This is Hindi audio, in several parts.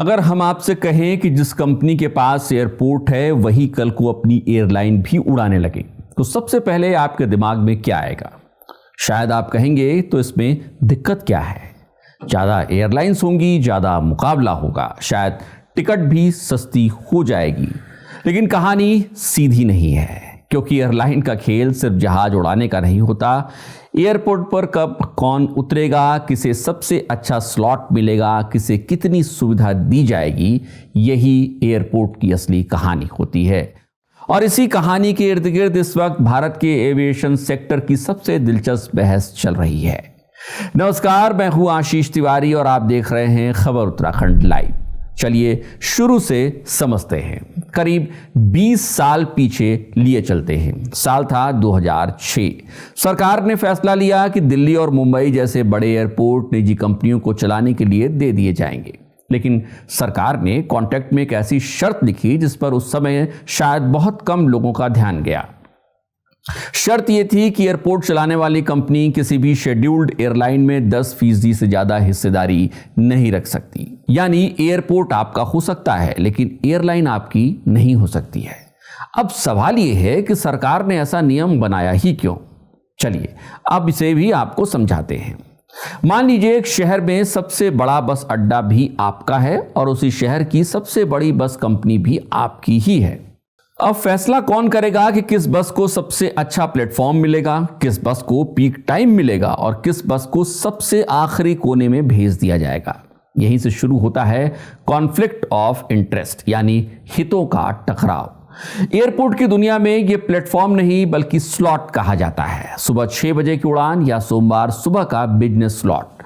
अगर हम आपसे कहें कि जिस कंपनी के पास एयरपोर्ट है वही कल को अपनी एयरलाइन भी उड़ाने लगे, तो सबसे पहले आपके दिमाग में क्या आएगा? शायद आप कहेंगे तो इसमें दिक्कत क्या है? ज़्यादा एयरलाइंस होंगी, ज़्यादा मुकाबला होगा, शायद टिकट भी सस्ती हो जाएगी। लेकिन कहानी सीधी नहीं है, क्योंकि एयरलाइन का खेल सिर्फ जहाज उड़ाने का नहीं होता। एयरपोर्ट पर कब कौन उतरेगा, किसे सबसे अच्छा स्लॉट मिलेगा, किसे कितनी सुविधा दी जाएगी, यही एयरपोर्ट की असली कहानी होती है। और इसी कहानी के इर्द गिर्द इस वक्त भारत के एविएशन सेक्टर की सबसे दिलचस्प बहस चल रही है। नमस्कार, मैं हूं आशीष तिवारी और आप देख रहे हैं खबर उत्तराखंड लाइव। चलिए शुरू से समझते हैं। करीब 20 साल पीछे लिए चलते हैं। साल था 2006। सरकार ने फैसला लिया कि दिल्ली और मुंबई जैसे बड़े एयरपोर्ट निजी कंपनियों को चलाने के लिए दे दिए जाएंगे। लेकिन सरकार ने कॉन्ट्रैक्ट में एक ऐसी शर्त लिखी जिस पर उस समय शायद बहुत कम लोगों का ध्यान गया। शर्त यह थी कि एयरपोर्ट चलाने वाली कंपनी किसी भी शेड्यूल्ड एयरलाइन में 10% से ज्यादा हिस्सेदारी नहीं रख सकती। यानी एयरपोर्ट आपका हो सकता है लेकिन एयरलाइन आपकी नहीं हो सकती है। अब सवाल यह है कि सरकार ने ऐसा नियम बनाया ही क्यों? चलिए अब इसे भी आपको समझाते हैं। मान लीजिए एक शहर में सबसे बड़ा बस अड्डा भी आपका है और उसी शहर की सबसे बड़ी बस कंपनी भी आपकी ही है। अब फैसला कौन करेगा कि किस बस को सबसे अच्छा प्लेटफॉर्म मिलेगा, किस बस को पीक टाइम मिलेगा और किस बस को सबसे आखिरी कोने में भेज दिया जाएगा? यहीं से शुरू होता है कॉन्फ्लिक्ट ऑफ इंटरेस्ट, यानी हितों का टकराव। एयरपोर्ट की दुनिया में यह प्लेटफॉर्म नहीं बल्कि स्लॉट कहा जाता है। सुबह 6 बजे की उड़ान या सोमवार सुबह का बिजनेस स्लॉट।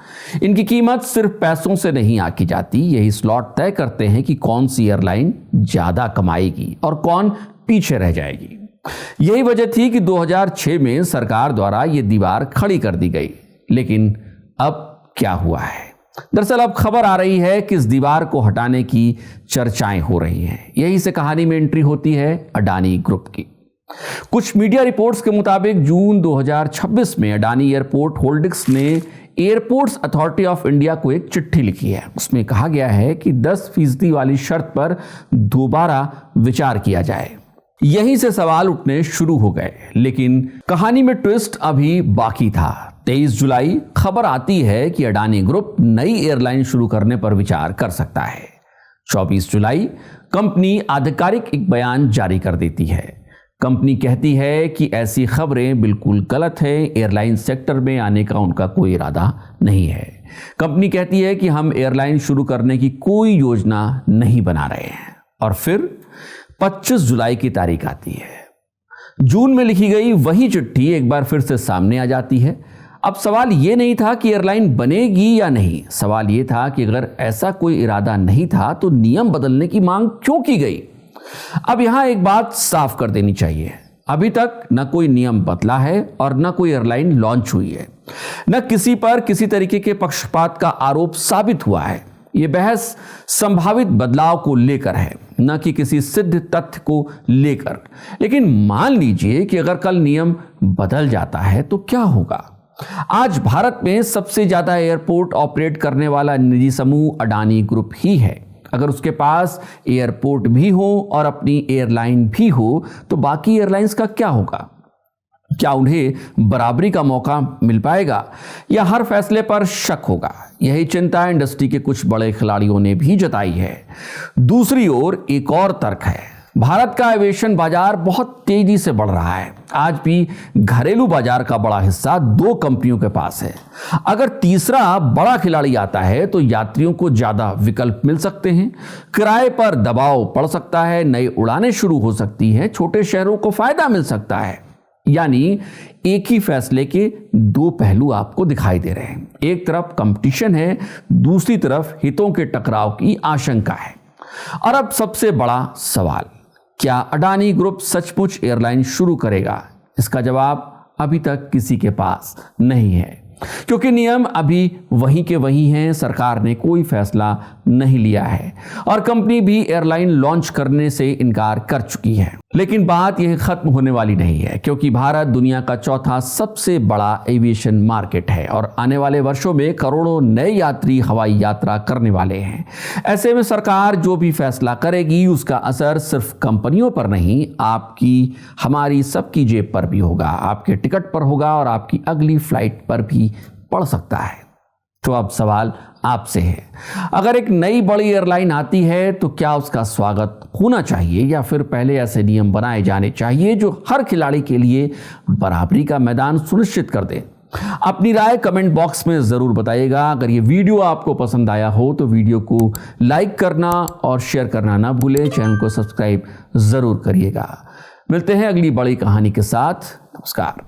इनकी कीमत सिर्फ पैसों से नहीं आंकी जाती। यही स्लॉट तय करते हैं कि कौन सी एयरलाइन ज्यादा कमाएगी और कौन पीछे रह जाएगी। यही वजह थी कि 2006 में सरकार द्वारा यह दीवार खड़ी कर दी गई। लेकिन अब क्या हुआ है? दरअसल अब खबर आ रही है कि इस दीवार को हटाने की चर्चाएं हो रही हैं। यही से कहानी में एंट्री होती है अडानी ग्रुप की। कुछ मीडिया रिपोर्ट्स के मुताबिक जून 2026 में अडानी एयरपोर्ट होल्डिंग्स ने एयरपोर्ट्स अथॉरिटी ऑफ इंडिया को एक चिट्ठी लिखी है। उसमें कहा गया है कि 10% वाली शर्त पर दोबारा विचार किया जाए। यहीं से सवाल उठने शुरू हो गए। लेकिन कहानी में ट्विस्ट अभी बाकी था। 23 जुलाई खबर आती है कि अडानी ग्रुप नई एयरलाइन शुरू करने पर विचार कर सकता है। 24 जुलाई कंपनी आधिकारिक एक बयान जारी कर देती है। कंपनी कहती है कि ऐसी खबरें बिल्कुल गलत है, एयरलाइन सेक्टर में आने का उनका कोई इरादा नहीं है। कंपनी कहती है कि हम एयरलाइन शुरू करने की कोई योजना नहीं बना रहे हैं। और फिर 25 जुलाई की तारीख आती है। जून में लिखी गई वही चिट्ठी एक बार फिर से सामने आ जाती है। अब सवाल यह नहीं था कि एयरलाइन बनेगी या नहीं, सवाल यह था कि अगर ऐसा कोई इरादा नहीं था तो नियम बदलने की मांग क्यों की गई? अब यहां एक बात साफ कर देनी चाहिए, अभी तक न कोई नियम बदला है और न कोई एयरलाइन लॉन्च हुई है, न किसी पर किसी तरीके के पक्षपात का आरोप साबित हुआ है। यह बहस संभावित बदलाव को लेकर है, न कि किसी सिद्ध तथ्य को लेकर। लेकिन मान लीजिए कि अगर कल नियम बदल जाता है तो क्या होगा? आज भारत में सबसे ज्यादा एयरपोर्ट ऑपरेट करने वाला निजी समूह अडानी ग्रुप ही है। अगर उसके पास एयरपोर्ट भी हो और अपनी एयरलाइन भी हो तो बाकी एयरलाइंस का क्या होगा? क्या उन्हें बराबरी का मौका मिल पाएगा या हर फैसले पर शक होगा? यही चिंता इंडस्ट्री के कुछ बड़े खिलाड़ियों ने भी जताई है। दूसरी ओर एक और तर्क है। भारत का एविएशन बाजार बहुत तेजी से बढ़ रहा है। आज भी घरेलू बाजार का बड़ा हिस्सा 2 कंपनियों के पास है। अगर तीसरा बड़ा खिलाड़ी आता है तो यात्रियों को ज्यादा विकल्प मिल सकते हैं, किराए पर दबाव पड़ सकता है, नई उड़ानें शुरू हो सकती हैं, छोटे शहरों को फायदा मिल सकता है। यानी एक ही फैसले के 2 पहलू आपको दिखाई दे रहे हैं। एक तरफ कंपटीशन है, दूसरी तरफ हितों के टकराव की आशंका है। और अब सबसे बड़ा सवाल, क्या अडानी ग्रुप सचमुच एयरलाइन शुरू करेगा? इसका जवाब अभी तक किसी के पास नहीं है, क्योंकि नियम अभी वहीं के वहीं हैं। सरकार ने कोई फैसला नहीं लिया है और कंपनी भी एयरलाइन लॉन्च करने से इनकार कर चुकी है। लेकिन बात यह खत्म होने वाली नहीं है, क्योंकि भारत दुनिया का चौथा सबसे बड़ा एविएशन मार्केट है और आने वाले वर्षों में करोड़ों नए यात्री हवाई यात्रा करने वाले हैं। ऐसे में सरकार जो भी फैसला करेगी उसका असर सिर्फ कंपनियों पर नहीं, आपकी, हमारी, सबकी जेब पर भी होगा, आपके टिकट पर होगा और आपकी अगली फ्लाइट पर भी पड़ सकता है। तो अब सवाल आपसे है, अगर एक नई बड़ी एयरलाइन आती है तो क्या उसका स्वागत होना चाहिए या फिर पहले ऐसे नियम बनाए जाने चाहिए जो हर खिलाड़ी के लिए बराबरी का मैदान सुनिश्चित कर दे? अपनी राय कमेंट बॉक्स में जरूर बताइएगा। अगर ये वीडियो आपको पसंद आया हो तो वीडियो को लाइक करना और शेयर करना ना भूलें। चैनल को सब्सक्राइब जरूर करिएगा। मिलते हैं अगली बड़ी कहानी के साथ। नमस्कार।